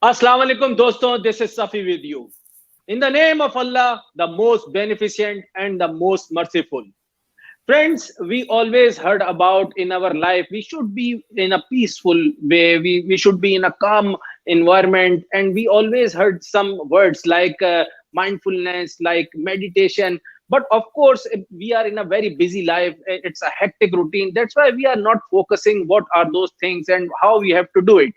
Assalamu alaikum doston, this is Safi with you. In the name of Allah, the most beneficent and the most merciful. Friends, we always heard about in our life, we should be in a peaceful way, we should be in a calm environment, and we always heard some words like mindfulness, like meditation. But of course, if we are in a very busy life, it's a hectic routine. That's why we are not focusing what are those things and how we have to do it.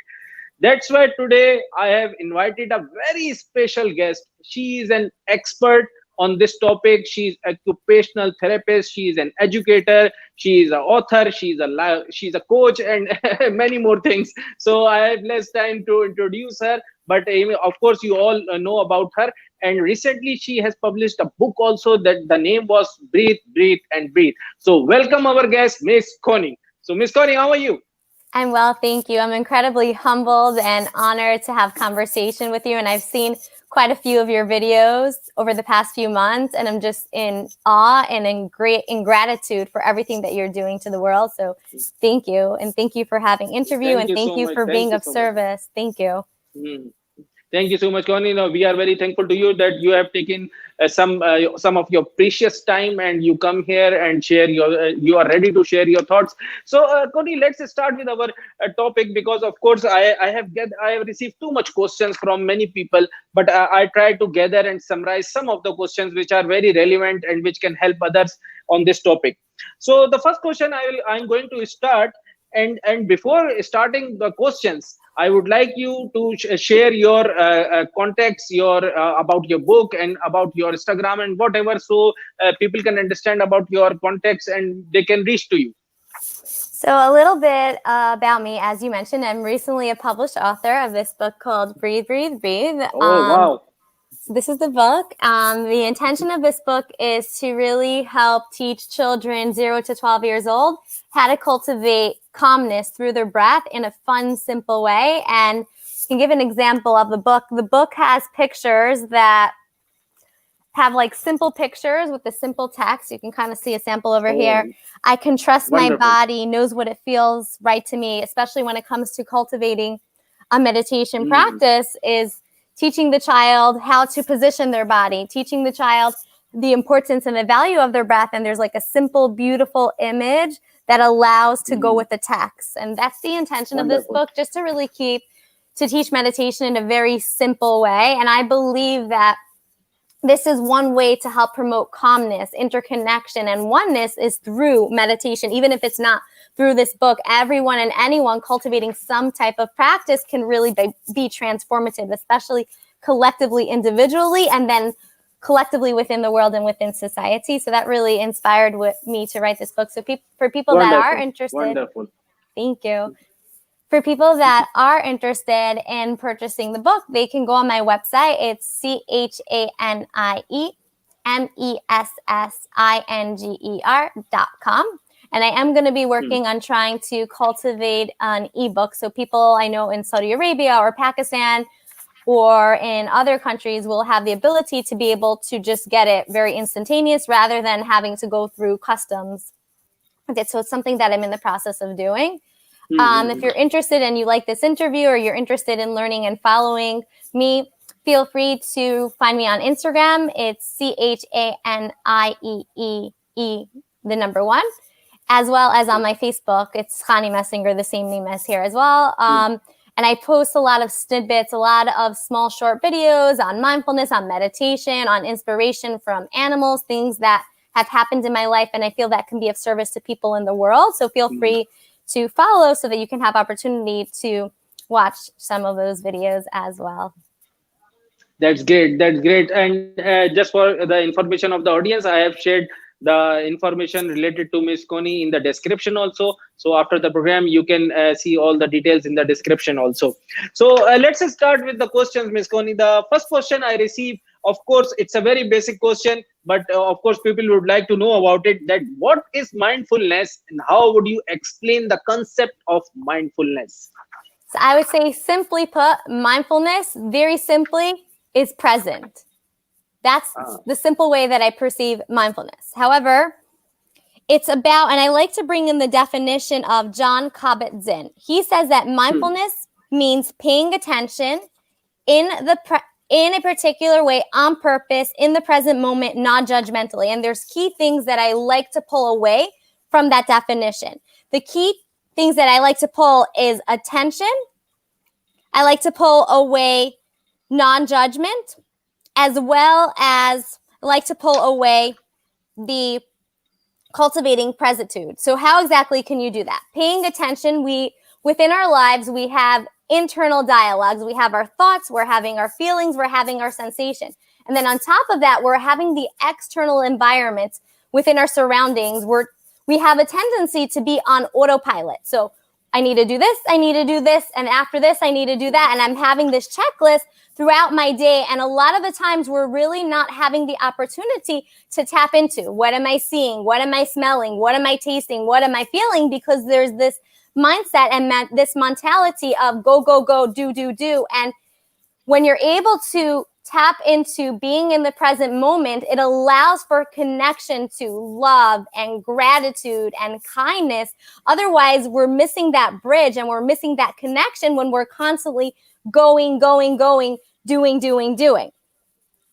That's why today I have invited a very special guest. She is an expert on this topic. She's occupational therapist. She is an educator. She is an author. She's a coach and many more things. So I have less time to introduce her. But of course, you all know about her. And recently, she has published a book also that the name was Breathe, Breathe, and Breathe. So welcome our guest, Miss Connie. So Miss Connie, how are you? I'm well, thank you. I'm incredibly humbled and honored to have conversation with you. And I've seen quite a few of your videos over the past few months, and I'm just in awe and in gratitude for everything that you're doing to the world. So thank you. And thank you for having interview, and thank you for being of service. Thank you. Thank you so much, Connie. We are very thankful to you that you have taken some of your precious time and you come here and share your. You are ready to share your thoughts. So, Connie, let's start with our topic, because of course I have received too much questions from many people, but I try to gather and summarize some of the questions which are very relevant and which can help others on this topic. So, the first question I'm going to start, and before starting the questions, I would like you to share your contacts, your about your book and about your Instagram and whatever, so people can understand about your contacts and they can reach to you. So a little bit about me, as you mentioned, I'm recently a published author of this book called Breathe, Breathe, Breathe. Oh, wow. So this is the book. The intention of this book is to really help teach children 0 to 12 years old how to cultivate calmness through their breath in a fun, simple way. And I can give an example of the book. The book has pictures that have like simple pictures with the simple text. You can kind of see a sample over here. I can trust my body, knows what it feels right to me, especially when it comes to cultivating a meditation practice, is teaching the child how to position their body, teaching the child the importance and the value of their breath. And there's like a simple, beautiful image that allows to go with the text. And that's the intention of this book, just to really teach meditation in a very simple way. And I believe that this is one way to help promote calmness, interconnection, and oneness is through meditation. Even if it's not through this book, everyone and anyone cultivating some type of practice can really be transformative, especially collectively, individually, and then collectively within the world and within society. So that really inspired me to write this book. So for people that are interested, thank you. For people that are interested in purchasing the book, they can go on my website. It's ChanieMessinger.com. And I am going to be working on trying to cultivate an ebook. So people I know in Saudi Arabia or Pakistan or in other countries will have the ability to be able to just get it very instantaneous rather than having to go through customs. Okay, so it's something that I'm in the process of doing. If you're interested and you like this interview, or you're interested in learning and following me, feel free to find me on Instagram. It's ChanieE1, as well as on my Facebook. It's Chanie Messinger, the same name as here as well. And I post a lot of snippets, a lot of small short videos on mindfulness, on meditation, on inspiration from animals, things that have happened in my life. And I feel that can be of service to people in the world. So feel free to follow so that you can have opportunity to watch some of those videos as well. That's great. That's great. And just for the information of the audience, I have shared the information related to Miss Connie in the description also. So after the program, you can see all the details in the description also. So let's start with the questions, Miss Connie. The first question I received, of course, it's a very basic question, but of course, people would like to know about it, that what is mindfulness and how would you explain the concept of mindfulness? So I would say, simply put, mindfulness, very simply, is present. That's the simple way that I perceive mindfulness. However, it's about, and I like to bring in the definition of Jon Kabat-Zinn. He says that mindfulness means paying attention in a particular way, on purpose, in the present moment, non-judgmentally. And there's key things that I like to pull away from that definition. The key things that I like to pull is attention. I like to pull away non-judgment, as well as I like to pull away the cultivating presitude. So how exactly can you do that? Paying attention, within our lives, we have internal dialogues. We have our thoughts, we're having our feelings, we're having our sensation. And then on top of that, we're having the external environment within our surroundings. We have a tendency to be on autopilot. So I need to do this, I need to do this, and after this, I need to do that. And I'm having this checklist throughout my day. And a lot of the times we're really not having the opportunity to tap into what am I seeing? What am I smelling? What am I tasting? What am I feeling? Because there's this mindset and this mentality of go, go, go, do, do, do. And when you're able to tap into being in the present moment, it allows for connection to love and gratitude and kindness. Otherwise, we're missing that bridge and we're missing that connection when we're constantly going, going, going, doing, doing, doing.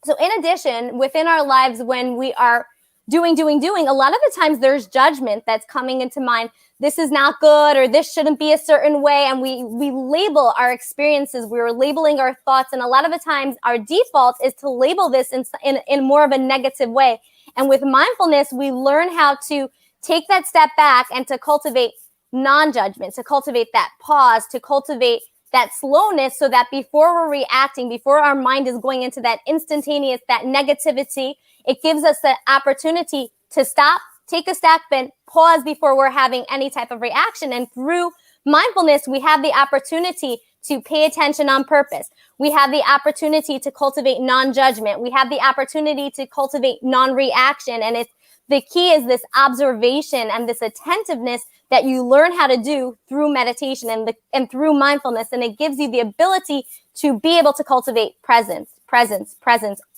So in addition, within our lives, when we are doing, doing, doing, a lot of the times there's judgment that's coming into mind. This is not good, or this shouldn't be a certain way. And we label our experiences. We're labeling our thoughts. And a lot of the times our default is to label this in more of a negative way. And with mindfulness, we learn how to take that step back and to cultivate non-judgment, to cultivate that pause, to cultivate that slowness, so that before we're reacting, before our mind is going into that instantaneous, that negativity, it gives us the opportunity to stop, take a step, and pause before we're having any type of reaction. And through mindfulness, we have the opportunity to pay attention on purpose. We have the opportunity to cultivate non-judgment. We have the opportunity to cultivate non-reaction. And the key is this observation and this attentiveness that you learn how to do through meditation and through mindfulness. And it gives you the ability to be able to cultivate presence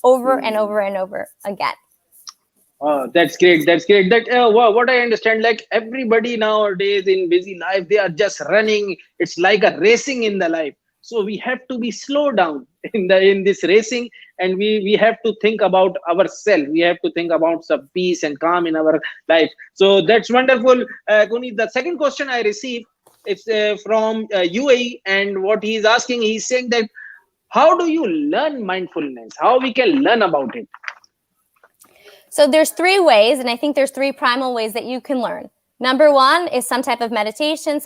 over and over and over again. That's great. That's great. What I understand, like everybody nowadays in busy life, they are just running. It's like a racing in the life. So we have to be slow down in this racing, and we have to think about ourselves. We have to think about some peace and calm in our life. So that's wonderful. Kuni, the second question I received is from UAE, and what he's asking, he's saying that how do you learn mindfulness? How we can learn about it? So there's 3 ways, and I think there's 3 primal ways that you can learn. Number 1 is some type of meditation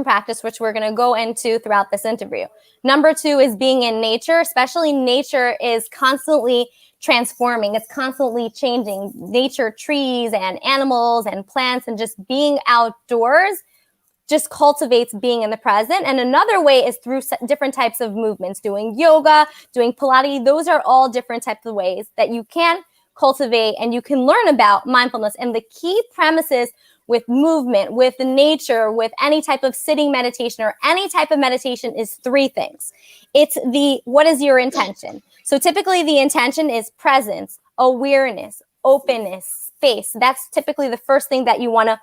practice, which we're going to go into throughout this interview. Number 2 is being in nature, especially nature is constantly transforming. It's constantly changing. Nature, trees and animals and plants, and just being outdoors just cultivates being in the present. And another way is through different types of movements, doing yoga, doing Pilates. Those are all different types of ways that you can cultivate and you can learn about mindfulness. And the key premises with movement, with nature, with any type of sitting meditation or any type of meditation is 3 things. It's what is your intention? So typically the intention is presence, awareness, openness, space. That's typically the first thing that you want to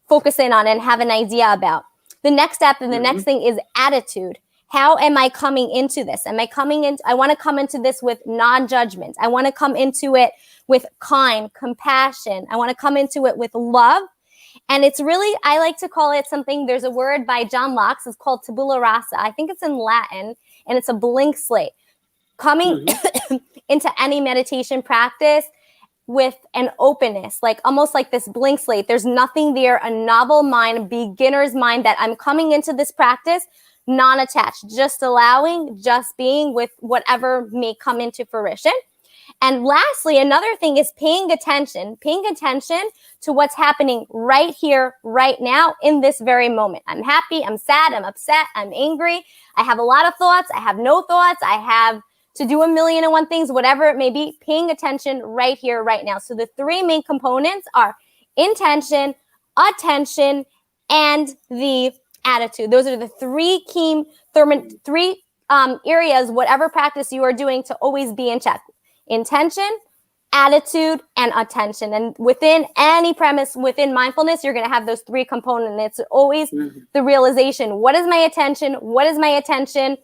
focus in on and have an idea about. The next step and the next thing is attitude. How am I coming into this? I want to come into this with non-judgment. I want to come into it with kind, compassion. I want to come into it with love. And it's really, I like to call it something, there's a word by John Locke, it's called tabula rasa. I think it's in Latin, and it's a blank slate. Coming into any meditation practice with an openness, like almost like this blank slate. There's nothing there, a novel mind, a beginner's mind, that I'm coming into this practice non-attached, just allowing, just being with whatever may come into fruition. And lastly, another thing is paying attention to what's happening right here, right now, in this very moment. I'm happy, I'm sad, I'm upset, I'm angry. I have a lot of thoughts, I have no thoughts, I have to do 1,000,001 things, whatever it may be, paying attention right here, right now. So the 3 main components are intention, attention, and the attitude. Those are the 3 key areas, whatever practice you are doing, to always be in check. Intention, attitude, and attention. And within any premise, within mindfulness, you're going to have those 3 components. It's always the realization, what is my attention? What is my attention?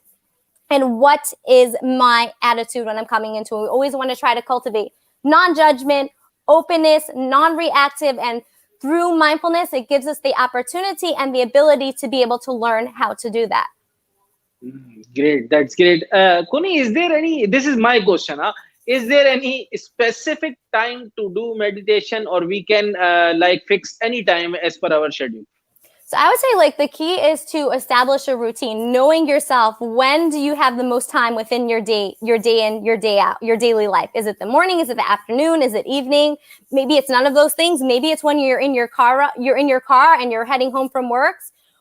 and what is my attitude when I'm coming into it. We always want to try to cultivate non-judgment, openness, non-reactive, and through mindfulness, it gives us the opportunity and the ability to be able to learn how to do that. Great, that's great. Kuni, is there any? This is my question. Huh? Is there any specific time to do meditation, or we can like fix any time as per our schedule? So I would say like the key is to establish a routine, knowing yourself. When do you have the most time within your day in, your day out, your daily life? Is it the morning? Is it the afternoon? Is it evening? Maybe it's none of those things. Maybe it's when you're in your car and you're heading home from work,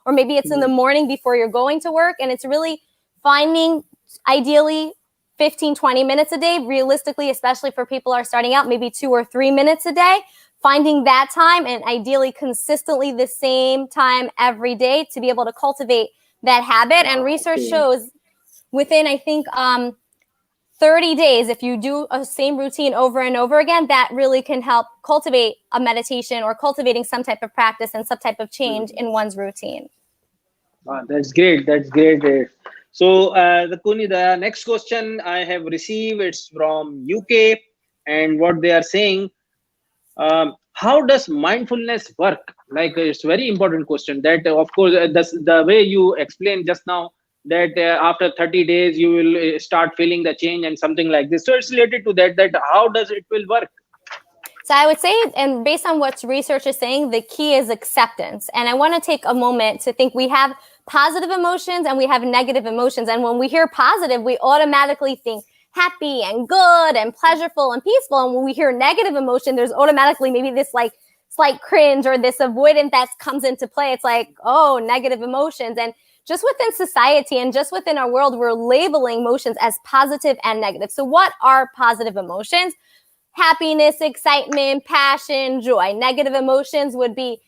or maybe it's in the morning before you're going to work. And it's really finding ideally 15, 20 minutes a day, realistically, especially for people who are starting out, maybe 2 or 3 minutes a day. Finding that time, and ideally consistently the same time every day, to be able to cultivate that habit. And research shows within, I think, 30 days, if you do a same routine over and over again, that really can help cultivate a meditation or cultivating some type of practice and some type of change in one's routine. That's great. That's great. So, the next question I have received, it's from UK, and what they are saying. How does mindfulness work? Like, it's very important question. That of course, the way you explained just now, that after 30 days you will start feeling the change and something like this. So it's related to that. That how does it will work? So I would say, and based on what research is saying, the key is acceptance. And I want to take a moment to think we have positive emotions and we have negative emotions. And when we hear positive, we automatically think happy and good and pleasurable and peaceful. And when we hear negative emotion, there's automatically maybe this like slight cringe or this avoidance that comes into play. It's like, oh, negative emotions. And just within society and just within our world, we're labeling emotions as positive and negative. So what are positive emotions? Happiness, excitement, passion, joy. Negative emotions would be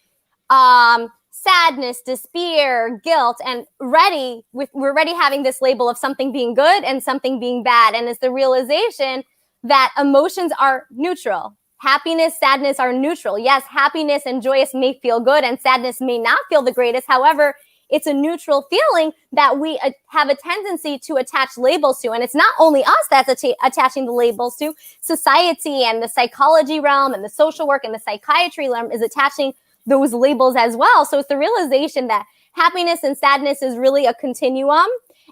sadness, despair, guilt, and we're already having this label of something being good and something being bad. And it's the realization that emotions are neutral. Happiness, sadness are neutral. Yes, happiness and joyous may feel good and sadness may not feel the greatest. However, it's a neutral feeling that we have a tendency to attach labels to. And it's not only us that's attaching the labels to. Society and the psychology realm and the social work and the psychiatry realm is attaching those labels as well. So it's the realization that happiness and sadness is really a continuum.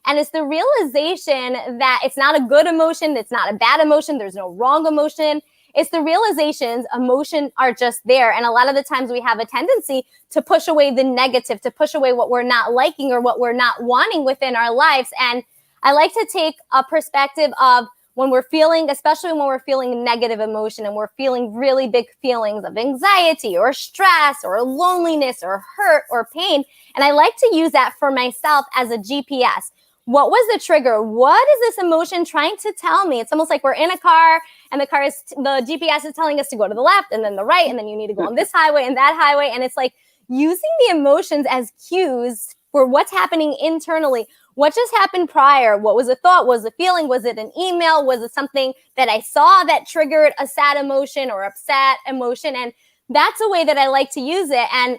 And it's the realization that it's not a good emotion. It's not a bad emotion. There's no wrong emotion. It's the realizations emotion are just there. And a lot of the times we have a tendency to push away the negative, to push away what we're not liking or what we're not wanting within our lives. And I like to take a perspective of when we're feeling, especially when we're feeling negative emotion and we're feeling really big feelings of anxiety or stress or loneliness or hurt or pain. And I like to use that for myself as a GPS. What was the trigger? What is this emotion trying to tell me? It's almost like we're in a car and the GPS is telling us to go to the left and then the right, and then you need to go on this highway and that highway. And it's like using the emotions as cues for what's happening internally. What just happened prior? What was a thought? Was a feeling? Was it an email? Was it something that I saw that triggered a sad emotion or upset emotion? And that's a way that I like to use it. And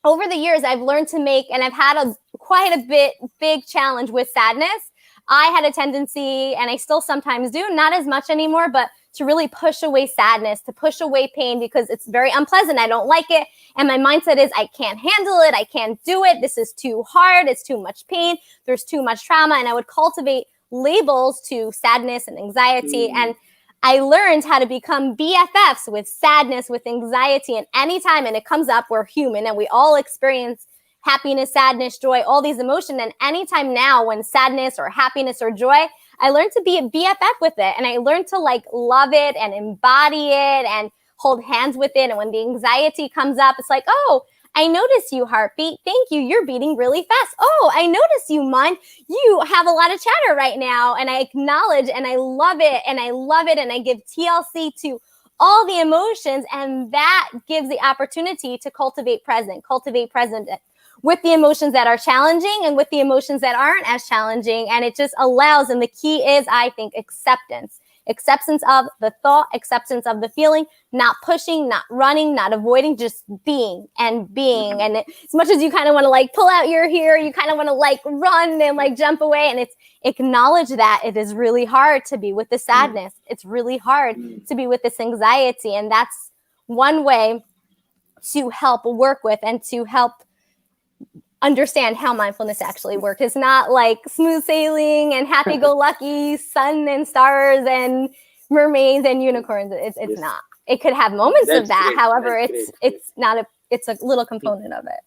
over the years, I've learned to make, and I've had quite a big challenge with sadness. I had a tendency, and I still sometimes do, not as much anymore, but to really push away sadness, to push away pain, because it's very unpleasant. I don't like it. And my mindset is, I can't handle it. I can't do it. This is too hard. It's too much pain. There's too much trauma. And I would cultivate labels to sadness and anxiety. And I learned how to become BFFs with sadness, with anxiety, and anytime, and it comes up, we're human and we all experience happiness, sadness, joy, all these emotions. And anytime now when sadness or happiness or joy, I learned to be a BFF with it. And I learned to like love it and embody it and hold hands with it. And when the anxiety comes up, it's like, oh, I notice you heartbeat. Thank you. You're beating really fast. Oh, I notice you mind. You have a lot of chatter right now. And I acknowledge and I love it. And I love it. And I give TLC to all the emotions. And that gives the opportunity to cultivate present with the emotions that are challenging and with the emotions that aren't as challenging. And it just allows, and the key is, I think, acceptance. acceptance of the thought, acceptance of the feeling, not pushing, not running, not avoiding, just being. And as much as you kind of want to like pull out your hair, you kind of want to like run and like jump away. And it's acknowledge that it is really hard to be with the sadness. It's really hard to be with this anxiety. And that's one way to help work with and to help understand how mindfulness actually works. It's not like smooth sailing and happy-go-lucky sun and stars and mermaids and unicorns. It's not. It could have moments of that. Great. However, it's not it's a little component of it.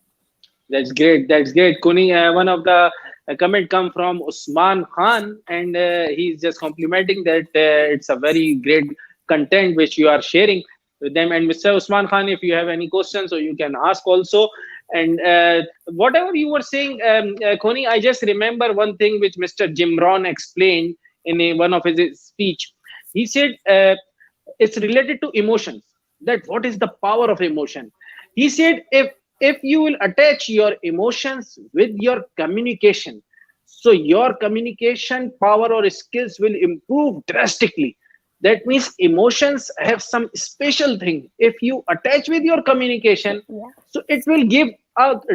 That's great. Kuni, one of the comment come from Usman Khan, and he's just complimenting that it's a very great content which you are sharing with them. And Mr. Usman Khan, if you have any questions, so you can ask also. And whatever you were saying, Kuni, I just remember one thing which Mr. Jim Rohn explained in one of his speech. He said it's related to emotions. That what is the power of emotion? He said if you will attach your emotions with your communication, so your communication power or skills will improve drastically. That means emotions have some special thing. If you attach with your communication, so it will give out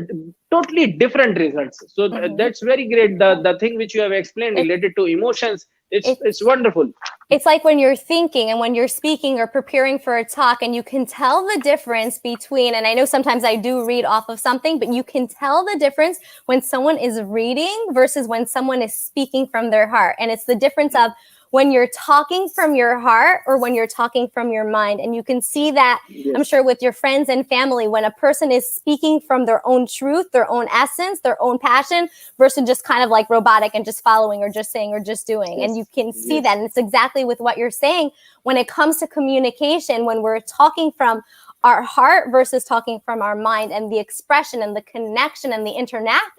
totally different results. So that's very great. The thing which you have explained related to emotions, it's wonderful. It's like when you're thinking and when you're speaking or preparing for a talk, and you can tell the difference between, and I know sometimes I do read off of something, but you can tell the difference when someone is reading versus when someone is speaking from their heart. And it's the difference of when you're talking from your heart or when you're talking from your mind. And you can see that, I'm sure, with your friends and family, when a person is speaking from their own truth, their own essence, their own passion, versus just kind of like robotic and just following or just saying or just doing. And you can see that. And it's exactly with what you're saying when it comes to communication, when we're talking from our heart versus talking from our mind, and the expression and the connection and the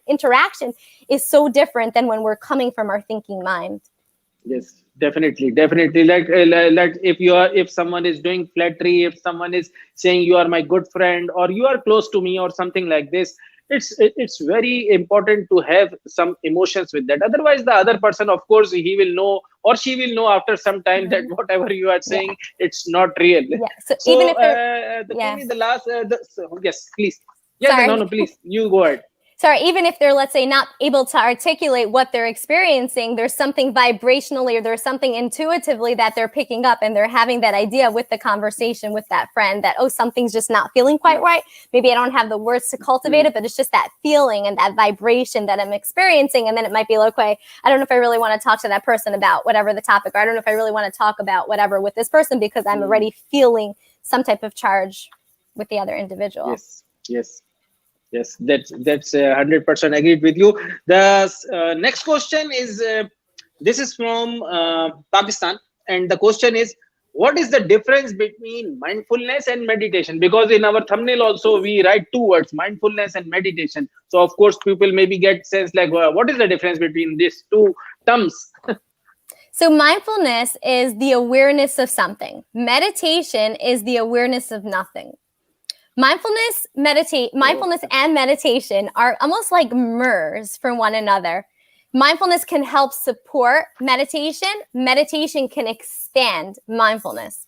interaction is so different than when we're coming from our thinking mind. Yes, definitely. Like if someone is doing flattery, if someone is saying you are my good friend or you are close to me or something like this, it's very important to have some emotions with that. Otherwise, the other person, of course, he will know or she will know after some time that whatever you are saying, it's not real. So even if yes, please. Yes, Sorry. no, please, you go ahead. Sorry, even if they're, let's say, not able to articulate what they're experiencing, there's something vibrationally or there's something intuitively that they're picking up, and they're having that idea with the conversation with that friend that, oh, something's just not feeling quite right. Maybe I don't have the words to cultivate it, but it's just that feeling and that vibration that I'm experiencing. And then it might be like, okay, I don't know if I really want to talk to that person about whatever the topic, or I don't know if I really want to talk about whatever with this person because I'm already feeling some type of charge with the other individual. Yes, that's 100% agreed with you. The next question is this is from Pakistan, and the question is, what is the difference between mindfulness and meditation? Because in our thumbnail also we write two words, mindfulness and meditation. So of course people maybe get sense like, what is the difference between these two terms? So mindfulness is the awareness of something. Meditation is the awareness of nothing. Mindfulness and meditation are almost like mirrors for one another. Mindfulness can help support meditation. Meditation can expand mindfulness.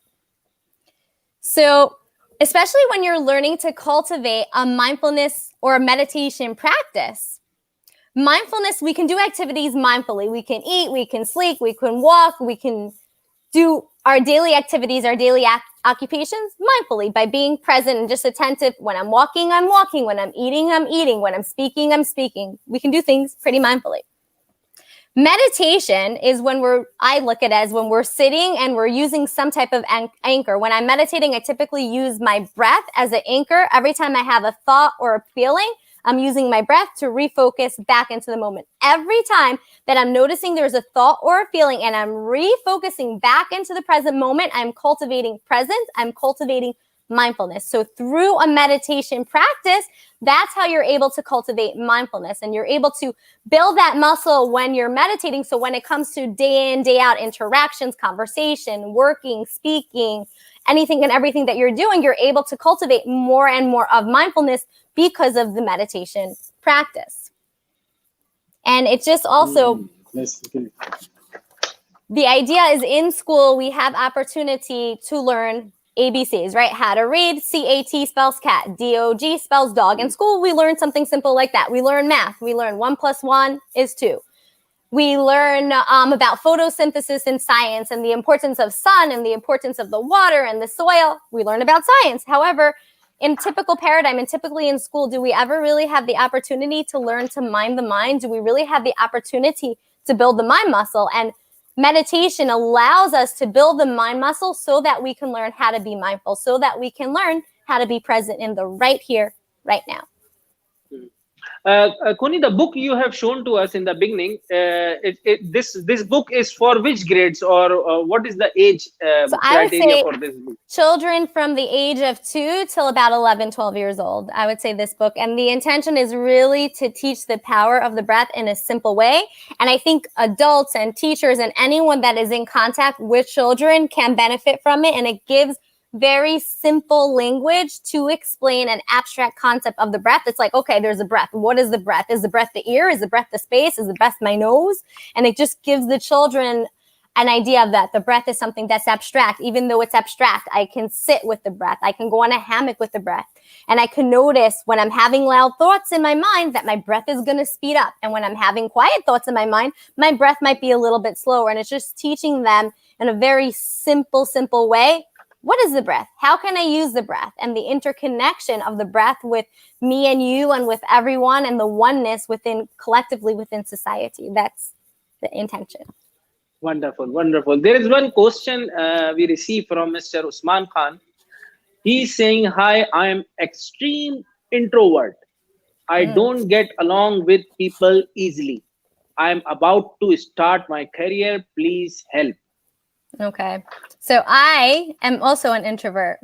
So, especially when you're learning to cultivate a mindfulness or a meditation practice, mindfulness, we can do activities mindfully. We can eat, we can sleep, we can walk, we can do our daily activities, our daily occupations mindfully by being present and just attentive. When I'm walking, I'm walking. When I'm eating, I'm eating. When I'm speaking, I'm speaking. We can do things pretty mindfully. Meditation is I look at it as when we're sitting and we're using some type of anchor. When I'm meditating, I typically use my breath as an anchor. Every time I have a thought or a feeling, I'm using my breath to refocus back into the moment. Every time that I'm noticing there's a thought or a feeling and I'm refocusing back into the present moment, I'm cultivating presence, I'm cultivating mindfulness. So through a meditation practice, that's how you're able to cultivate mindfulness, and you're able to build that muscle when you're meditating. So when it comes to day in, day out interactions, conversation, working, speaking, anything and everything that you're doing, you're able to cultivate more and more of mindfulness because of the meditation practice. And it's just also, the idea is in school, we have opportunity to learn ABCs, right? How to read, CAT spells cat, DOG spells dog. In school, we learn something simple like that. We learn math. We learn 1 + 1 is 2. We learn about photosynthesis in science and the importance of sun and the importance of the water and the soil. We learn about science. However, in typical paradigm and typically in school, do we ever really have the opportunity to learn to mind the mind? Do we really have the opportunity to build the mind muscle? And meditation allows us to build the mind muscle so that we can learn how to be mindful, so that we can learn how to be present in the right here, right now. Connie, the book you have shown to us in the beginning, this book is for which grades, or what is the age criteria for this book? Children from the age of 2 till about 11, 12 years old, I would say this book. And the intention is really to teach the power of the breath in a simple way. And I think adults and teachers and anyone that is in contact with children can benefit from it. And it gives very simple language to explain an abstract concept of the breath. It's like, okay, there's a breath. What is the breath? Is the breath the ear? Is the breath the space? Is the breath my nose? And it just gives the children an idea of that. The breath is something that's abstract. Even though it's abstract, I can sit with the breath. I can go on a hammock with the breath. And I can notice when I'm having loud thoughts in my mind that my breath is going to speed up. And when I'm having quiet thoughts in my mind, my breath might be a little bit slower. And it's just teaching them in a very simple way. What is the breath? How can I use the breath? And the interconnection of the breath with me and you and with everyone, and the oneness collectively within society. That's the intention. Wonderful. There is one question we received from Mr. Usman Khan. He's saying, hi, I am extreme introvert. I don't get along with people easily. I'm about to start my career. Please help. Okay. So I am also an introvert.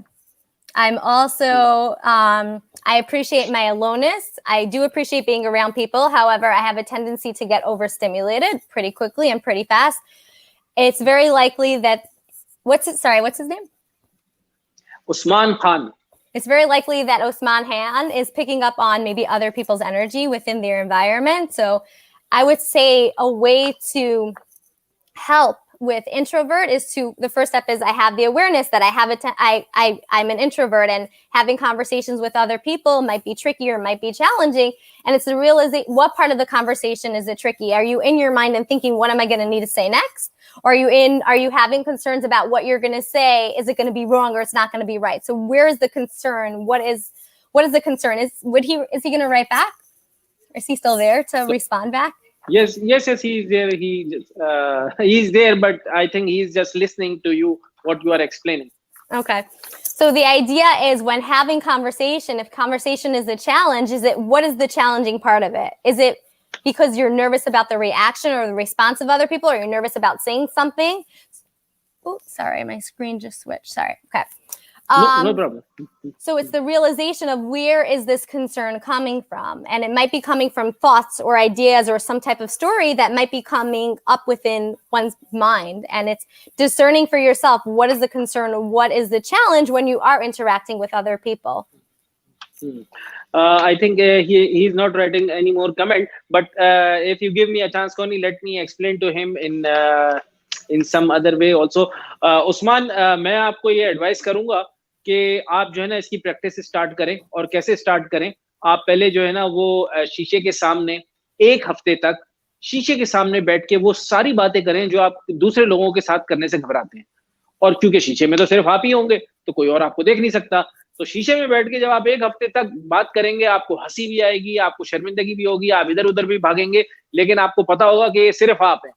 I'm also, I appreciate my aloneness. I do appreciate being around people. However, I have a tendency to get overstimulated pretty quickly and pretty fast. It's very likely that, what's his name? Usman Khan. It's very likely that Usman Khan is picking up on maybe other people's energy within their environment. So I would say a way to help with introvert is the first step is I have the awareness that I'm an introvert, and having conversations with other people might be tricky or might be challenging. And it's the realization, what part of the conversation is it tricky? Are you in your mind and thinking, what am I going to need to say next? Or are you having concerns about what you're going to say? Is it going to be wrong or it's not going to be right? So where is the concern? What is the concern? Is he going to write back? Is he still there to respond back? Yes, he's there. He's there, but I think he's just listening to you, what you are explaining. Okay. So the idea is, when having conversation, if conversation is a challenge, what is the challenging part of it? Is it because you're nervous about the reaction or the response of other people, or you're nervous about saying something? Oh, sorry, my screen just switched. Sorry. Okay. No problem. So it's the realization of, where is this concern coming from? And it might be coming from thoughts or ideas or some type of story that might be coming up within one's mind. And it's discerning for yourself, what is the concern? What is the challenge when you are interacting with other people? I think he's not writing any more comment, but if you give me a chance, Connie, let me explain to him in some other way also. Usman, मैं आपको ये advice करूंगा कि आप जो है ना इसकी प्रैक्टिस स्टार्ट करें। और कैसे स्टार्ट करें? आप पहले जो है ना वो शीशे के सामने 1 हफ्ते तक शीशे के सामने बैठ के वो सारी बातें करें जो आप दूसरे लोगों के साथ करने से घबराते हैं। और क्योंकि शीशे में तो सिर्फ आप ही होंगे, तो कोई और आपको देख नहीं सकता। तो शीशे में बैठ के जब आप 1 हफ्ते तक बात करेंगे, आपको हंसी भी आएगी, आपको शर्मिंदगी भी होगी, आप इधर उधर भी भागेंगे, लेकिन आपको पता होगा कि ये सिर्फ आप हैं।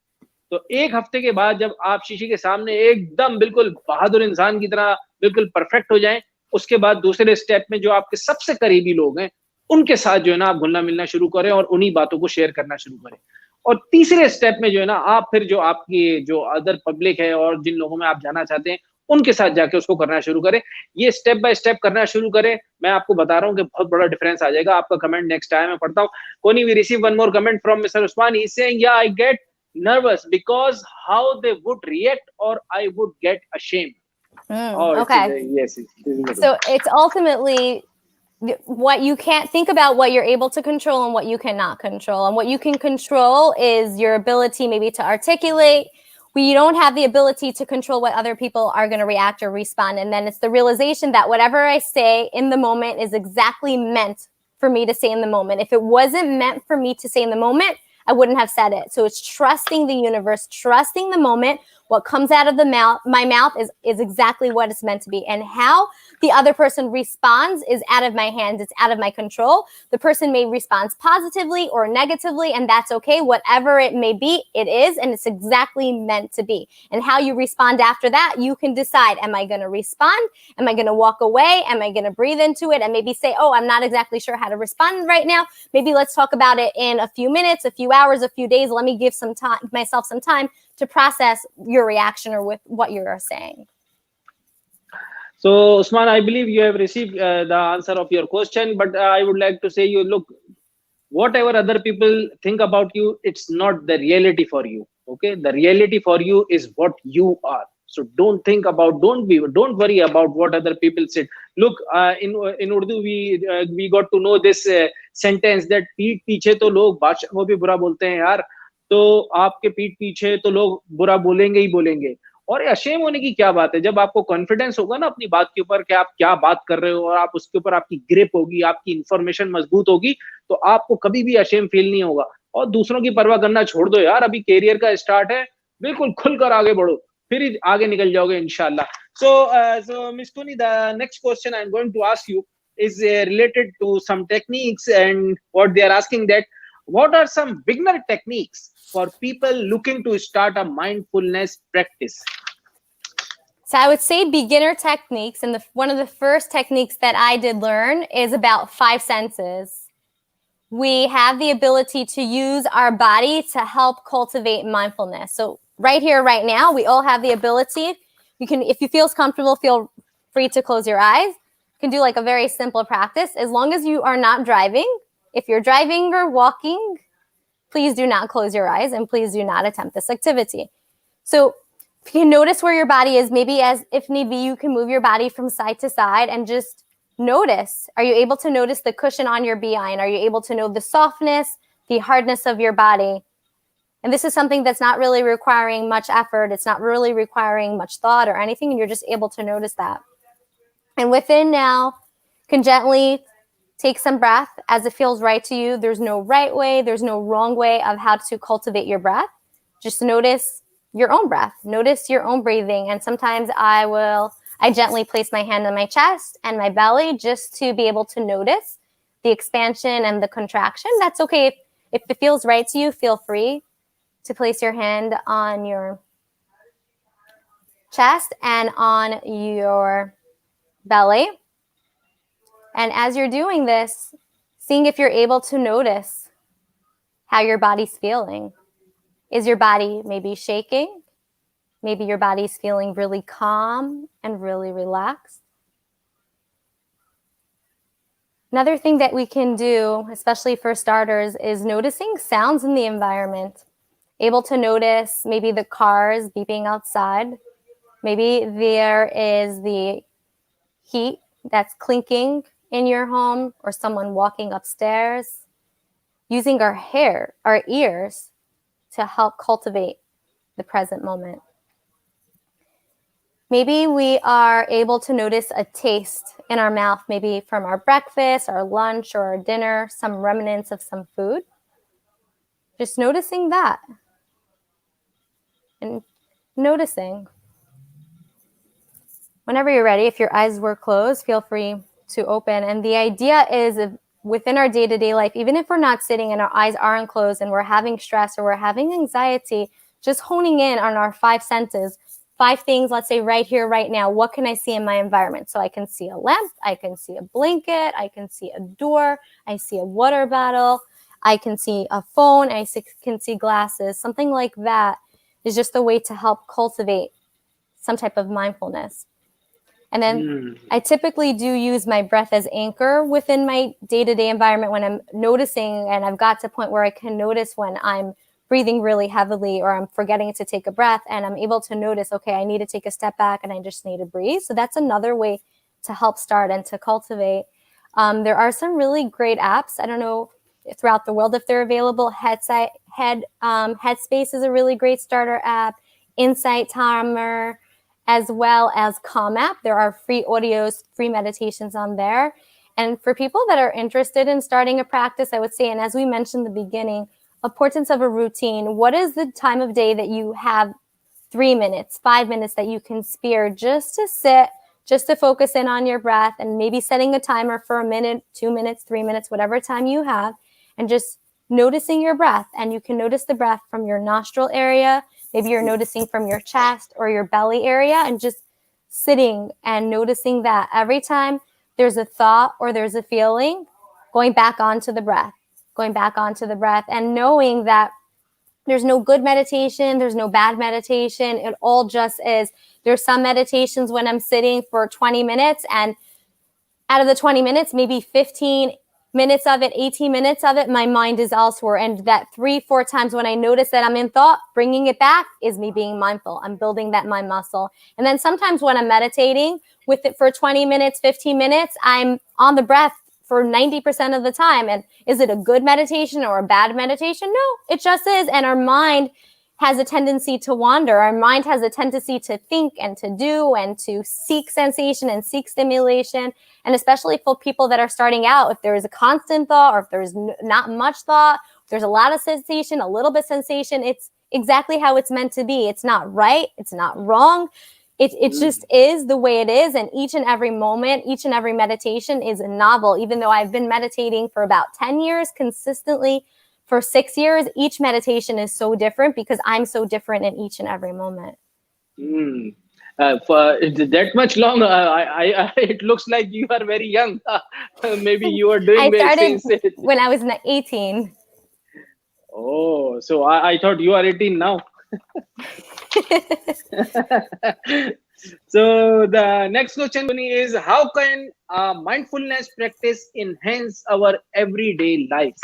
तो 1 हफ्ते के बाद जब आप शीशे के सामने एकदम बिल्कुल बहादुर इंसान की तरह बिल्कुल परफेक्ट हो जाएं, उसके बाद दूसरे स्टेप में जो आपके सबसे करीबी लोग हैं उनके साथ जो है ना आप घुलना मिलना शुरू करें और उन्हीं बातों को शेयर करना शुरू करें। और तीसरे स्टेप में जो है ना आप फिर जो आपकी जो अदर पब्लिक है और जिन लोगों में आप जाना चाहते हैं उनके साथ जाके उसको करना शुरू करें। ये स्टेप बाय स्टेप करना शुरू करें। मैं आपको बता रहा हूँ कि बहुत बड़ा डिफरेंस आ जाएगा। आपका कमेंट नेक्स्ट टाइम मैं पढ़ता हूँ। कोनी, we receive one more comment from mister Usman. He is saying, yeah I get nervous because how they would react, or I would get ashamed. Okay. Yes. So it's ultimately what you can't think about, what you're able to control and what you cannot control. And what you can control is your ability maybe to articulate. we don't have the ability to control what other people are going to react or respond. And then it's the realization that whatever I say in the moment is exactly meant for me to say in the moment. If it wasn't meant for me to say in the moment, I wouldn't have said it. So it's trusting the universe, trusting the moment. What comes out of my mouth is exactly what it's meant to be. And how the other person responds is out of my hands. It's out of my control. The person may respond positively or negatively, and that's okay. Whatever it may be, it is, and it's exactly meant to be. And how you respond after that, you can decide, am I going to respond? Am I going to walk away? Am I going to breathe into it and maybe say, oh, I'm not exactly sure how to respond right now. Maybe let's talk about it in a few minutes, a few hours, a few days. Let me give myself some time to process your reaction or with what you're saying. So, Usman, I believe you have received the answer of your question, but I would like to say you, look, whatever other people think about you, it's not the reality for you. Okay, the reality for you is what you are. So don't worry about what other people said. Look, in Urdu we got to know this sentence that पीठ पीछे तो लोग बादशाह को भी बुरा बोलते हैं यार, तो आपके पीठ पीछे तो लोग बुरा बोलेंगे ही बोलेंगे। और अशेम होने की क्या बात है, जब आपको कॉन्फिडेंस होगा ना अपनी बात के ऊपर कि आप क्या बात कर रहे हो और आप उसके ऊपर आपकी ग्रिप होगी, आपकी इंफॉर्मेशन मजबूत होगी, तो आपको कभी भी अशेम फील नहीं होगा। और दूसरों की परवाह करना छोड़ दो यार, अभी कैरियर का स्टार्ट है, बिल्कुल खुलकर आगे बढ़ो, फिर ही आगे निकल जाओगे इंशाल्लाह। So Miss Tuni, the next question I'm going to ask you is related to some techniques, and what they are asking that what are some beginner techniques for people looking to start a mindfulness practice? So I would say beginner techniques, and one of the first techniques that I did learn is about 5 senses. We have the ability to use our body to help cultivate mindfulness. So right here, right now, we all have the ability. You can, if you feel comfortable, feel free to close your eyes. You can do like a very simple practice, as long as you are not driving. If you're driving or walking, please do not close your eyes, and please do not attempt this activity. So if you can notice where your body is, maybe as if need be, you can move your body from side to side and just notice. Are you able to notice the cushion on your behind? Are you able to know the softness, the hardness of your body? And this is something that's not really requiring much effort. It's not really requiring much thought or anything, and you're just able to notice that. And within now, can gently take some breath as it feels right to you. There's no right way. There's no wrong way of how to cultivate your breath. Just notice your own breath. Notice your own breathing. And sometimes I gently place my hand on my chest and my belly just to be able to notice the expansion and the contraction. That's okay. If it feels right to you, feel free to place your hand on your chest and on your belly. And as you're doing this, seeing if you're able to notice how your body's feeling. Is your body maybe shaking? Maybe your body's feeling really calm and really relaxed. Another thing that we can do, especially for starters, is noticing sounds in the environment. Able to notice maybe the cars beeping outside. Maybe there is the heat that's clinking in your home, or someone walking upstairs. Using our ears to help cultivate the present moment. Maybe we are able to notice a taste in our mouth, maybe from our breakfast, our lunch, or our dinner, some remnants of some food. Just noticing that. And noticing. Whenever you're ready, if your eyes were closed, feel free to open. And the idea is, within our day-to-day life, even if we're not sitting and our eyes aren't closed and we're having stress or we're having anxiety, just honing in on our 5 senses, 5 things, let's say right here, right now, what can I see in my environment? So I can see a lamp, I can see a blanket, I can see a door, I see a water bottle, I can see a phone, I can see glasses. Something like that is just a way to help cultivate some type of mindfulness. And then I typically do use my breath as anchor within my day-to-day environment when I'm noticing, and I've got to a point where I can notice when I'm breathing really heavily or I'm forgetting to take a breath, and I'm able to notice, okay, I need to take a step back and I just need to breathe. So that's another way to help start and to cultivate. There are some really great apps. I don't know throughout the world if they're available. Headspace is a really great starter app. insight timer, as well as Calm app. There are free audios, free meditations on there. And for people that are interested in starting a practice, I would say, and as we mentioned in the beginning, importance of a routine. What is the time of day that you have 3 minutes, 5 minutes that you can spare just to sit, just to focus in on your breath, and maybe setting a timer for a minute, 2 minutes, 3 minutes, whatever time you have, and just noticing your breath. And you can notice the breath from your nostril area. Maybe you're noticing from your chest or your belly area, and just sitting and noticing that every time there's a thought or there's a feeling, going back onto the breath, and knowing that there's no good meditation, there's no bad meditation. It all just is. There's some meditations when I'm sitting for 20 minutes, and out of the 20 minutes, maybe 15 minutes of it, 18 minutes of it, my mind is elsewhere. And that 3-4 times when I notice that I'm in thought, bringing it back is me being mindful. I'm building that mind muscle. And then sometimes when I'm meditating with it for 20 minutes, 15 minutes, I'm on the breath for 90% of the time. And is it a good meditation or a bad meditation? No, it just is. And our mind has a tendency to wander. Our mind has a tendency to think and to do and to seek sensation and seek stimulation. And especially for people that are starting out, if there is a constant thought or if there's not much thought, there's a lot of sensation, a little bit sensation, it's exactly how it's meant to be. It's not right. It's not wrong. It just is the way it is. And each and every moment, each and every meditation is a novel. Even though I've been meditating for about 10 years consistently, for 6 years, each meditation is so different because I'm so different in each and every moment. For that much long, it looks like you are very young. Maybe you are doing I started since when I was 18. Oh, so I thought you are 18 now. So the next question is, how can mindfulness practice enhance our everyday lives?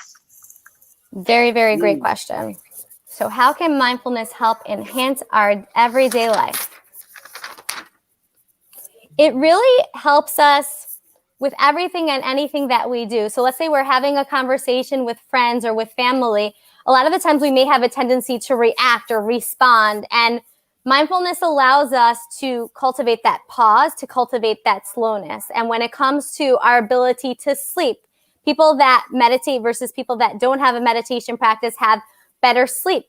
Very, very great question. So how can mindfulness help enhance our everyday life? It really helps us with everything and anything that we do. So let's say we're having a conversation with friends or with family. A lot of the times we may have a tendency to react or respond, and mindfulness allows us to cultivate that pause, to cultivate that slowness. And when it comes to our ability to sleep, people that meditate versus people that don't have a meditation practice have better sleep.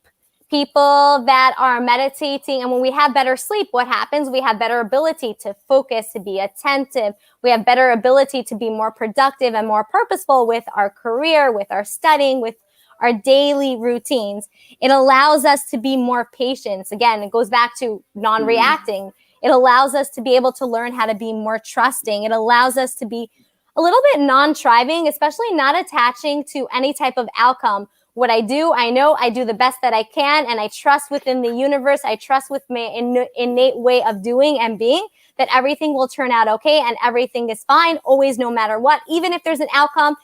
People that are meditating, and when we have better sleep, what happens? We have better ability to focus, to be attentive. We have better ability to be more productive and more purposeful with our career, with our studying, with our daily routines. It allows us to be more patient. Again, it goes back to non-reacting. It allows us to be able to learn how to be more trusting. It allows us to be a little bit non-striving, especially not attaching to any type of outcome. What I do, I know I do the best that I can, and I trust within the universe. I trust with my innate way of doing and being that everything will turn out okay and everything is fine, always, no matter what. Even if there's an outcome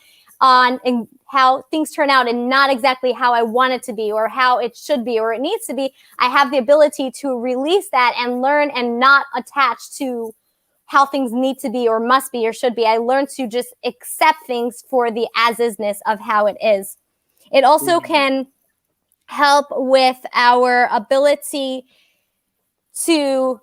on how things turn out and not exactly how I want it to be or how it should be or it needs to be, I have the ability to release that and learn and not attach to how things need to be or must be or should be. I learn to just accept things for the as-isness of how it is. It also can help with our ability to,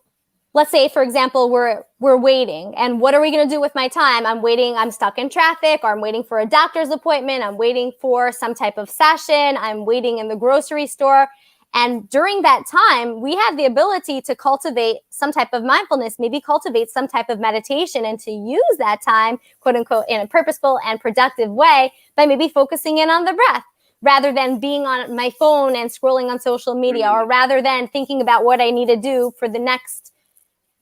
let's say, for example, we're waiting. And what are we going to do with my time? I'm waiting. I'm stuck in traffic, or I'm waiting for a doctor's appointment. I'm waiting for some type of session. I'm waiting in the grocery store. And during that time, we have the ability to cultivate some type of mindfulness, maybe cultivate some type of meditation, and to use that time, quote unquote, in a purposeful and productive way by maybe focusing in on the breath, rather than being on my phone and scrolling on social media, or rather than thinking about what I need to do for the next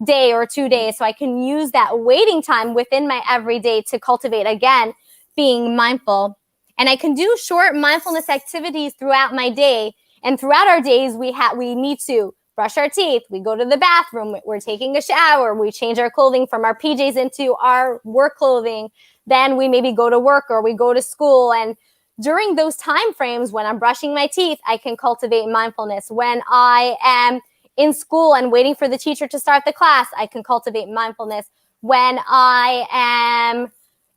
day or 2 days. So I can use that waiting time within my everyday to cultivate, again, being mindful. And I can do short mindfulness activities throughout my day. And throughout our days, we need to brush our teeth. We go to the bathroom. We're taking a shower. We change our clothing from our PJs into our work clothing. Then we maybe go to work or we go to school. And during those time frames, when I'm brushing my teeth, I can cultivate mindfulness. When I am in school and waiting for the teacher to start the class, I can cultivate mindfulness. When I am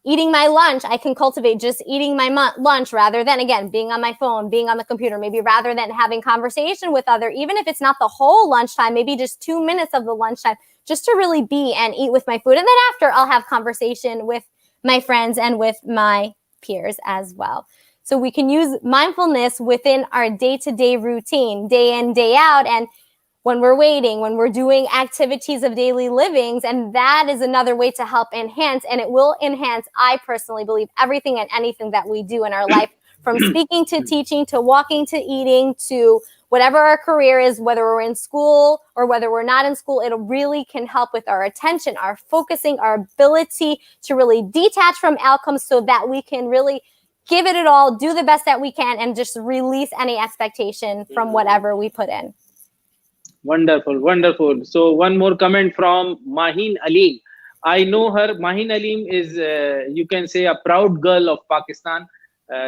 eating my lunch, I can cultivate just eating my lunch rather than, again, being on my phone, being on the computer, maybe rather than having conversation with other, even if it's not the whole lunchtime, maybe just 2 minutes of the lunchtime, just to really be and eat with my food. And then after, I'll have conversation with my friends and with my peers as well. So we can use mindfulness within our day-to-day routine, day in, day out, and when we're waiting, when we're doing activities of daily livings. And that is another way to help enhance, and it will enhance, I personally believe, everything and anything that we do in our life, from speaking to teaching to walking to eating to whatever our career is, whether we're in school or whether we're not in school. It really can help with our attention, our focusing, our ability to really detach from outcomes so that we can really give it all, do the best that we can, and just release any expectation from whatever we put in. Wonderful, wonderful. So one more comment from Maheen Aleem. I know her. Maheen Aleem is, you can say, a proud girl of Pakistan.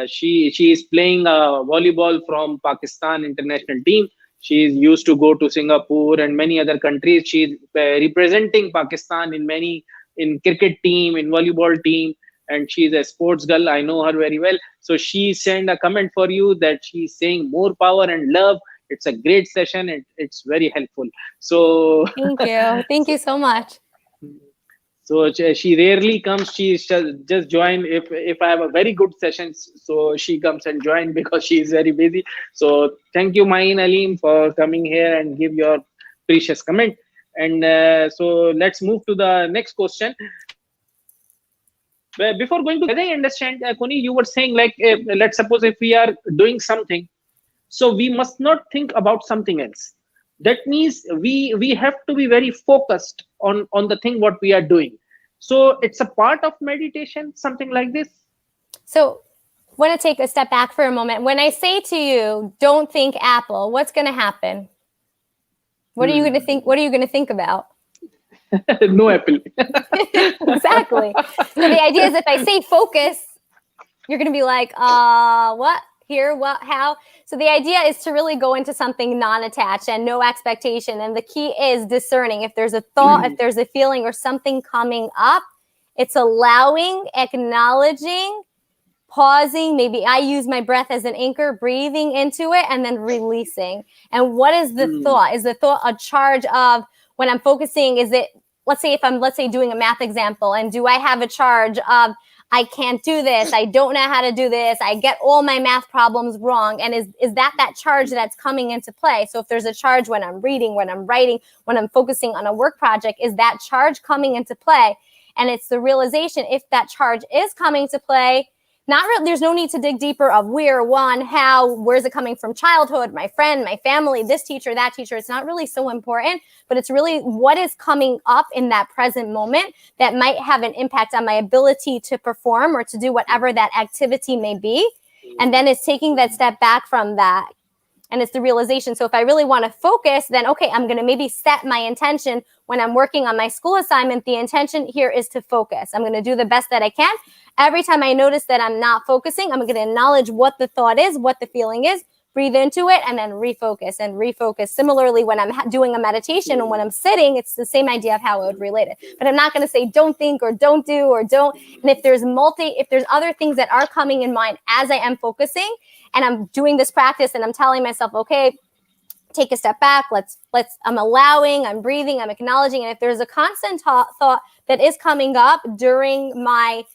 She is playing volleyball from Pakistan international team. She is used to go to Singapore and many other countries. She is representing Pakistan in cricket team, in volleyball team, and she is a sports girl. I know her very well. So she sent a comment for you that she's saying more power and love. It's a great session. It's very helpful. So Thank you so much. So she rarely comes. She just join if I have a very good session. So she comes and join because she is very busy. So thank you, Main Aleem, for coming here and give your precious comment. And so let's move to the next question. Before going to, as I understand, Koni, you were saying, like, let's suppose if we are doing something, so we must not think about something else. That means we have to be very focused on the thing what we are doing. So it's a part of meditation, something like this. So I want to take a step back for a moment. When I say to you, don't think apple, what's going to happen? What are you going to think? What are you going to think about? No apple. Exactly. So the idea is, if I say focus, you're going to be like, what? Here, what, how? So the idea is to really go into something non-attached and no expectation. And the key is discerning. If there's a thought, if there's a feeling or something coming up, it's allowing, acknowledging, pausing. Maybe I use my breath as an anchor, breathing into it and then releasing. And what is the thought? Is the thought a charge of, when I'm focusing, is it, let's say doing a math example, and do I have a charge of, I can't do this, I don't know how to do this, I get all my math problems wrong? And is that charge that's coming into play? So if there's a charge when I'm reading, when I'm writing, when I'm focusing on a work project, is that charge coming into play? And it's the realization, if that charge is coming to play, there's no need to dig deeper of where, when, how, where's it coming from, childhood, my friend, my family, this teacher, that teacher. It's not really so important, but it's really what is coming up in that present moment that might have an impact on my ability to perform or to do whatever that activity may be. And then it's taking that step back from that. And it's the realization. So if I really want to focus, then, okay, I'm going to maybe set my intention when I'm working on my school assignment. The intention here is to focus. I'm going to do the best that I can. Every time I notice that I'm not focusing, I'm going to acknowledge what the thought is, what the feeling is, breathe into it, and then refocus and refocus. Similarly, when I'm doing a meditation and when I'm sitting, it's the same idea of how I would relate it. But I'm not going to say don't think or don't do or don't. And if there's other things that are coming in mind as I am focusing and I'm doing this practice and I'm telling myself, okay, take a step back. I'm allowing, I'm breathing, I'm acknowledging. And if there's a constant thought that is coming up during my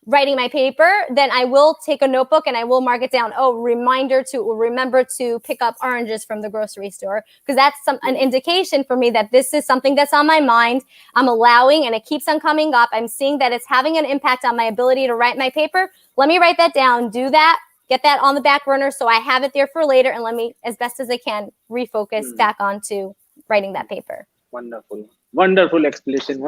writing my paper, then I will take a notebook and I will mark it down. Oh, remember to pick up oranges from the grocery store, because that's an indication for me that this is something that's on my mind. I'm allowing, and it keeps on coming up. I'm seeing that it's having an impact on my ability to write my paper. Let me write that down, do that, get that on the back burner so I have it there for later, and let me, as best as I can, refocus back onto writing that paper. Wonderful explanation.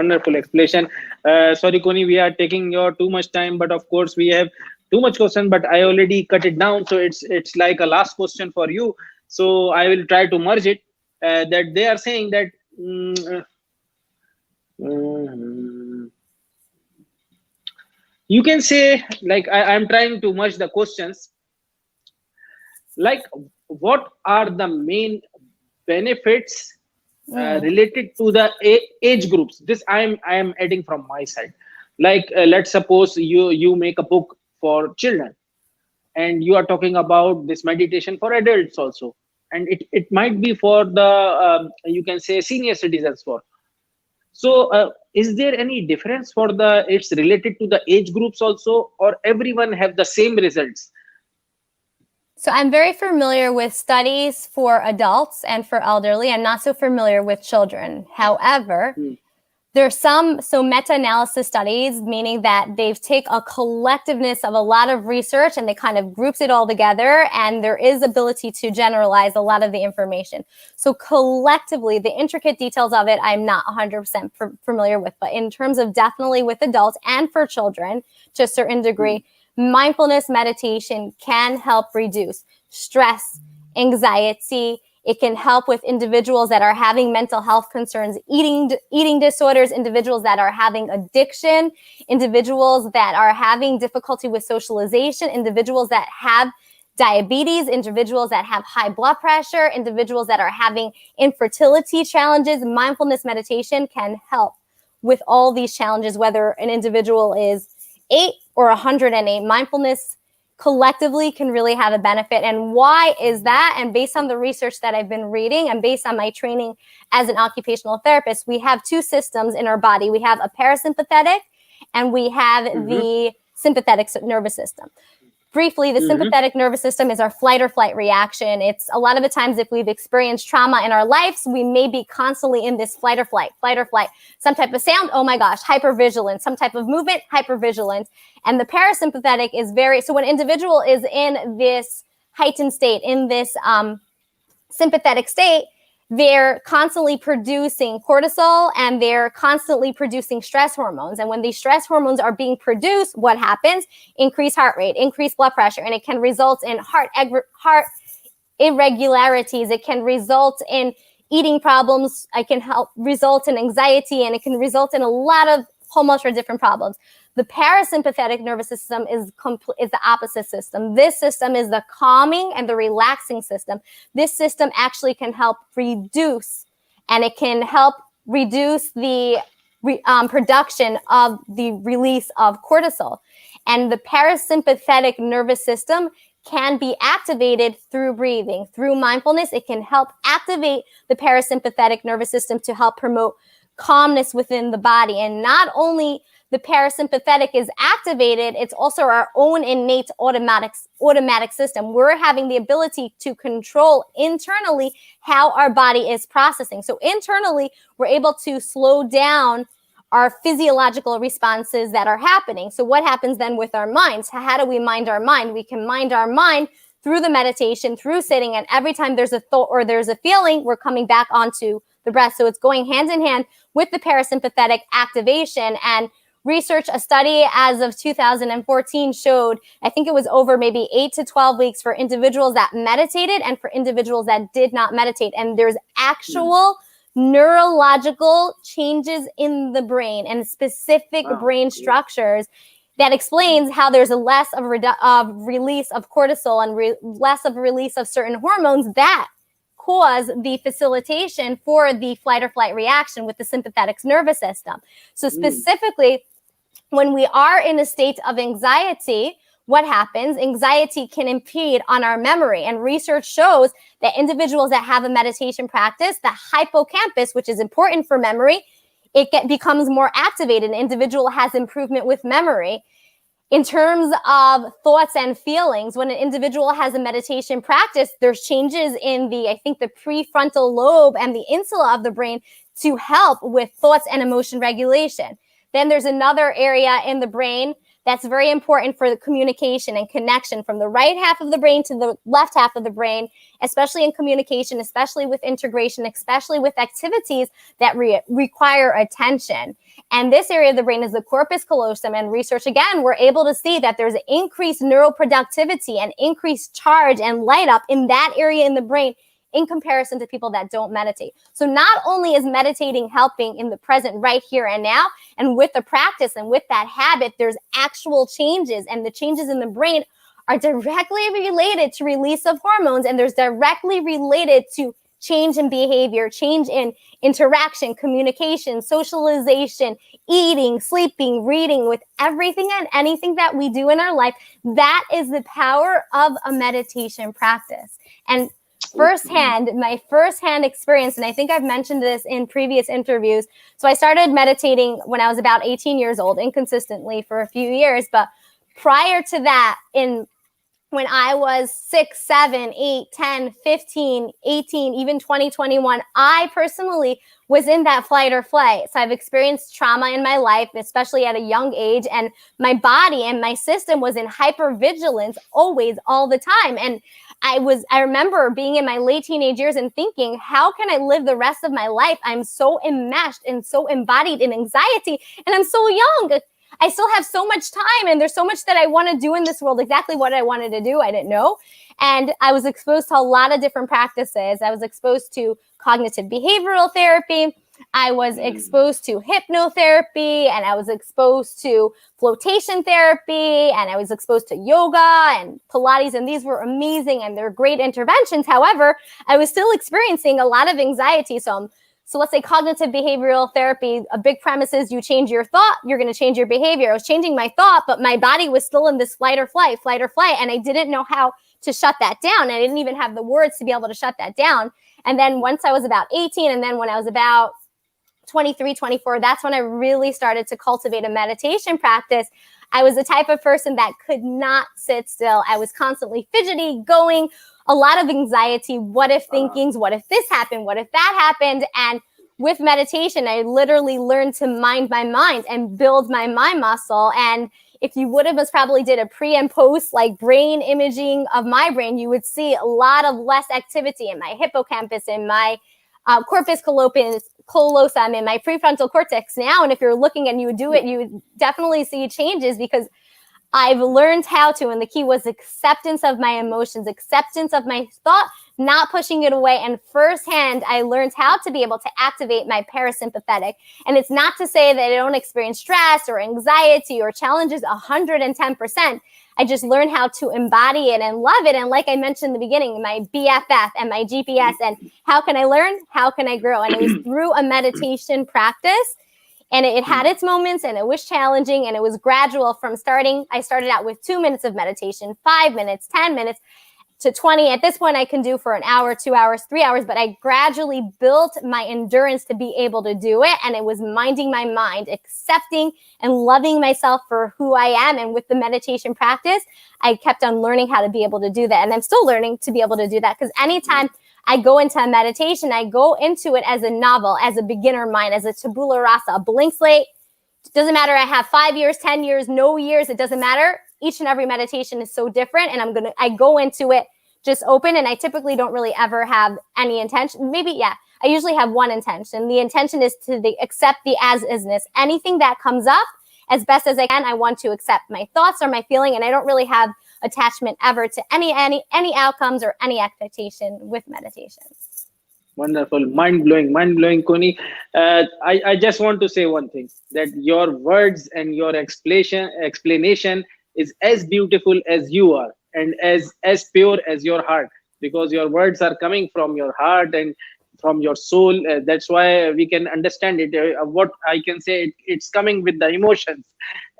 Sorry, Koni, we are taking your too much time, but of course we have too much question, but I already cut it down, so it's like a last question for you. So I will try to merge it. That they are saying that you can say, like, I'm trying to merge the questions. Like, what are the main benefits related to the age groups? This I am adding from my side. Like let's suppose you make a book for children, and you are talking about this meditation for adults also, and it might be for the you can say senior citizens for. So is there any difference for the, it's related to the age groups also, or everyone have the same results? So I'm very familiar with studies for adults and for elderly. I'm not so familiar with children. However, there's some meta-analysis studies, meaning that they've taken a collectiveness of a lot of research and they kind of groups it all together, and there is ability to generalize a lot of the information. So collectively, the intricate details of it, I'm not 100% familiar with, but in terms of definitely with adults and for children to a certain degree, mindfulness meditation can help reduce stress, anxiety. It can help with individuals that are having mental health concerns, eating disorders, individuals that are having addiction, individuals that are having difficulty with socialization, individuals that have diabetes, individuals that have high blood pressure, individuals that are having infertility challenges. Mindfulness meditation can help with all these challenges, whether an individual is 8 or 108. Mindfulness collectively can really have a benefit. And why is that? And based on the research that I've been reading and based on my training as an occupational therapist, we have two systems in our body. We have a parasympathetic and we have the sympathetic nervous system. Briefly, the sympathetic nervous system is our flight or flight reaction. It's a lot of the times if we've experienced trauma in our lives, we may be constantly in this flight or flight. Some type of sound, oh my gosh, hypervigilance. Some type of movement, hypervigilance. And the parasympathetic is so when an individual is in this heightened state, in this sympathetic state, they're constantly producing cortisol and they're constantly producing stress hormones. And when these stress hormones are being produced, what happens? Increased heart rate, increased blood pressure, and it can result in heart irregularities. It can result in eating problems. It can result in anxiety, and it can result in a lot of whole bunch of different problems. The parasympathetic nervous system is the opposite system. This system is the calming and the relaxing system. This system actually can help reduce, and it can help reduce the production of the release of cortisol. And the parasympathetic nervous system can be activated through breathing, through mindfulness. It can help activate the parasympathetic nervous system to help promote calmness within the body. And not only the parasympathetic is activated, it's also our own innate automatic system. We're having the ability to control internally how our body is processing. So internally, we're able to slow down our physiological responses that are happening. So what happens then with our minds? How do we mind our mind? We can mind our mind through the meditation, through sitting, and every time there's a thought or there's a feeling, we're coming back onto the breath. So it's going hand in hand with the parasympathetic activation. And a study as of 2014 showed, I think it was over maybe 8 to 12 weeks for individuals that meditated and for individuals that did not meditate. And there's actual neurological changes in the brain and specific brain structures that explains how there's a less of release of cortisol and less of release of certain hormones that cause the facilitation for the flight or flight reaction with the sympathetic nervous system. So specifically, when we are in a state of anxiety, what happens? Anxiety can impede on our memory. And research shows that individuals that have a meditation practice, the hippocampus, which is important for memory, becomes more activated. An individual has improvement with memory. In terms of thoughts and feelings, when an individual has a meditation practice, there's changes in the prefrontal lobe and the insula of the brain to help with thoughts and emotion regulation. Then there's another area in the brain that's very important for the communication and connection from the right half of the brain to the left half of the brain, especially in communication, especially with integration, especially with activities that require attention. And this area of the brain is the corpus callosum. And research, again, we're able to see that there's increased neural productivity and increased charge and light up in that area in the brain in comparison to people that don't meditate. So not only is meditating helping in the present right here and now, and with the practice and with that habit, there's actual changes, and the changes in the brain are directly related to release of hormones, and there's directly related to change in behavior, change in interaction, communication, socialization, eating, sleeping, reading, with everything and anything that we do in our life. That is the power of a meditation practice. And my firsthand experience, and I think I've mentioned this in previous interviews. So I started meditating when I was about 18 years old, inconsistently for a few years. But prior to that, when I was 6, 7, 8, 10, 15, 18, even 2021, I personally was in that flight or flight. So I've experienced trauma in my life, especially at a young age. And my body and my system was in hypervigilance always, all the time. And I remember being in my late teenage years and thinking, how can I live the rest of my life? I'm so enmeshed and so embodied in anxiety, and I'm so young. I still have so much time, and there's so much that I want to do in this world. Exactly what I wanted to do, I didn't know. And I was exposed to a lot of different practices. I was exposed to cognitive behavioral therapy. I was exposed to hypnotherapy, and I was exposed to flotation therapy, and I was exposed to yoga and Pilates, and these were amazing and they're great interventions. However, I was still experiencing a lot of anxiety. So let's say cognitive behavioral therapy, a big premise is you change your thought, you're going to change your behavior. I was changing my thought, but my body was still in this flight or flight. And I didn't know how to shut that down. I didn't even have the words to be able to shut that down. And then once I was about 18, and then when I was about 23, 24, that's when I really started to cultivate a meditation practice. I was the type of person that could not sit still. I was constantly fidgety, going, a lot of anxiety, what if thinkings, what if this happened, what if that happened? And with meditation, I literally learned to mind my mind and build my mind muscle. And if you would have most probably did a pre and post like brain imaging of my brain, you would see a lot of less activity in my hippocampus, in my corpus callosum, in my prefrontal cortex now. And if you're looking and you would do it, you would definitely see changes, because I've learned how to, and the key was acceptance of my emotions, acceptance of my thought, not pushing it away. And firsthand, I learned how to be able to activate my parasympathetic. And it's not to say that I don't experience stress or anxiety or challenges 110%. I just learned how to embody it and love it. And like I mentioned in the beginning, my BFF and my GPS, and how can I learn? How can I grow? And it was through a meditation practice. And it had its moments, and it was challenging, and it was gradual from starting. I started out with 2 minutes of meditation, 5 minutes, 10 minutes, to 20. At this point, I can do for an hour, 2 hours, 3 hours, but I gradually built my endurance to be able to do it. And it was minding my mind, accepting and loving myself for who I am. And with the meditation practice, I kept on learning how to be able to do that. And I'm still learning to be able to do that, because anytime I go into a meditation, I go into it as a novel, as a beginner mind, as a tabula rasa, a blank slate. It doesn't matter. I have 5 years, 10 years, no years. It doesn't matter. Each and every meditation is so different. And I go into it just open. And I typically don't really ever have any intention. Maybe, I usually have one intention. The intention is to accept the as-isness. Anything that comes up, as best as I can, I want to accept my thoughts or my feeling. And I don't really have attachment ever to any outcomes or any expectation with meditation. Wonderful, mind-blowing, Connie. I just want to say one thing, that your words and your explanation is as beautiful as you are, and as pure as your heart, because your words are coming from your heart and from your soul. That's why we can understand it. What I can say, it's coming with the emotions,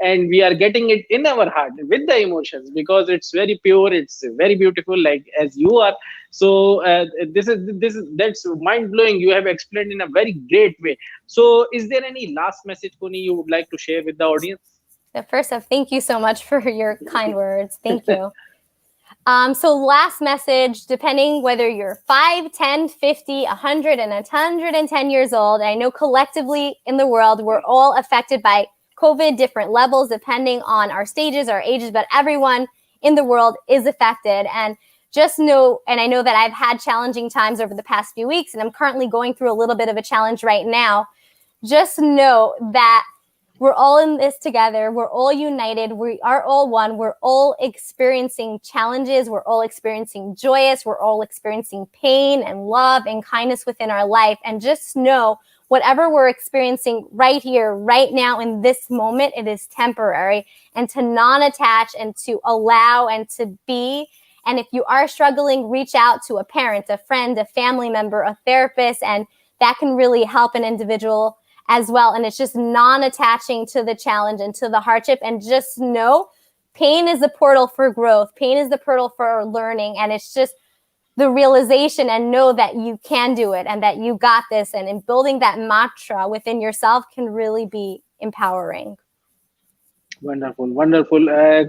and we are getting it in our heart with the emotions, because it's very pure, it's very beautiful, like as you are. So that's mind-blowing. You have explained in a very great way. So is there any last message, Connie, you would like to share with the audience? First off, thank you so much for your kind words. Thank you. So last message, depending whether you're 5, 10, 50, 100, and 110 years old, I know collectively in the world, we're all affected by COVID, different levels, depending on our stages, our ages, but everyone in the world is affected. And just know, and I know that I've had challenging times over the past few weeks, and I'm currently going through a little bit of a challenge right now. Just know that we're all in this together. We're all united. We are all one. We're all experiencing challenges. We're all experiencing joyous. We're all experiencing pain and love and kindness within our life. And just know, whatever we're experiencing right here, right now, in this moment, it is temporary. And to non-attach and to allow and to be And if you are struggling, reach out to a parent, a friend, a family member, a therapist, and that can really help an individual as well. And it's just non-attaching to the challenge and to the hardship, and just know pain is the portal for growth. Pain is the portal for learning. And it's just the realization, and know that you can do it and that you got this. And in building that mantra within yourself can really be empowering. Wonderful, wonderful.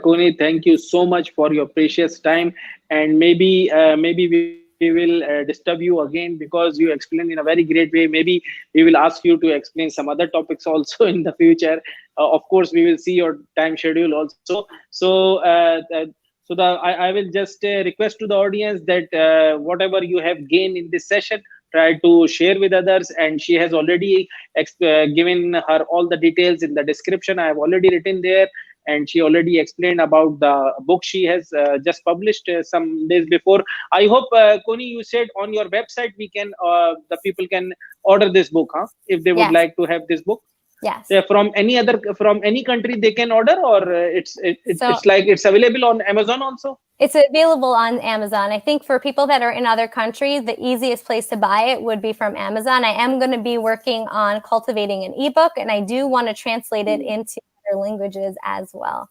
Kuni, thank you so much for your precious time. And maybe we will disturb you again because you explained in a very great way. Maybe we will ask you to explain some other topics also in the future. Of course, we will see your time schedule also. I will just request to the audience that whatever you have gained in this session, try to share with others. And she has already given her all the details in the description. I have already written there, and she already explained about the book she has just published some days before. I hope, Koni, you said on your website the people can order this book, huh? If they would Yes. like to have this book. Yes. From any country they can order, or it's like it's available on Amazon also? It's available on Amazon. I think for people that are in other countries, the easiest place to buy it would be from Amazon. I am going to be working on cultivating an ebook, and I do want to translate it into other languages as well.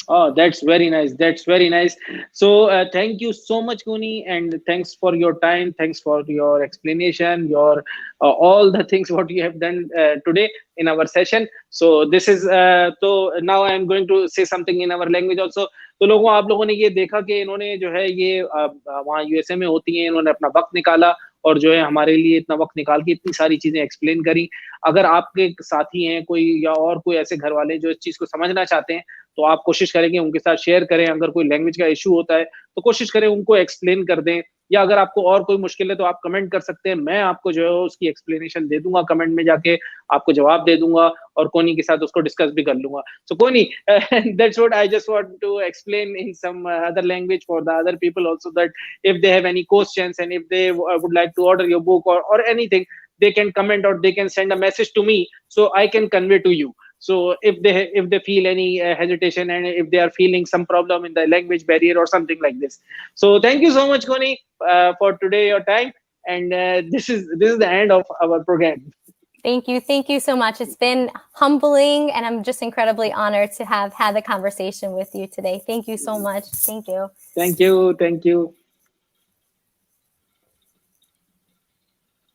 Oh, that's very nice. That's very nice. So thank you so much, Kuni, and thanks for your time. Thanks for your explanation, your all the things what you have done today in our session. So this is so now I am going to say something in our language also. तो आप लोगों ने ये देखा कि इन्होंने जो है ये वहाँ यूएसए में होती हैं, इन्होंने अपना वक्त निकाला और जो है हमारे लिए इतना वक्त निकाल के इतनी सारी चीजें एक्सप्लेन करी. अगर आपके साथी हैं कोई या और कोई ऐसे घर वाले जो इस चीज को समझना चाहते हैं, तो आप कोशिश करेंगे उनके साथ शेयर करें. अगर कोई लैंग्वेज का इशू होता है तो कोशिश करें उनको एक्सप्लेन कर दें, या अगर आपको और कोई मुश्किल है तो आप कमेंट कर सकते हैं. मैं आपको जो है उसकी एक्सप्लेनेशन दे दूंगा, कमेंट में जाके आपको जवाब दे दूंगा और कोनी के साथ उसको डिस्कस भी कर लूंगा. सो कोनी, that's what I just want to explain in some other language for the other people also, that if they have any questions and if they would like to order your book or anything, they can comment or they can send a message to me so I can convey to you. So if they feel any hesitation, and if they are feeling some problem in the language barrier or something like this. So thank you so much, Koni, for today your time. And this is the end of our program. Thank you so much. It's been humbling, and I'm just incredibly honored to have had the conversation with you today. Thank you so much. Thank you. Thank you.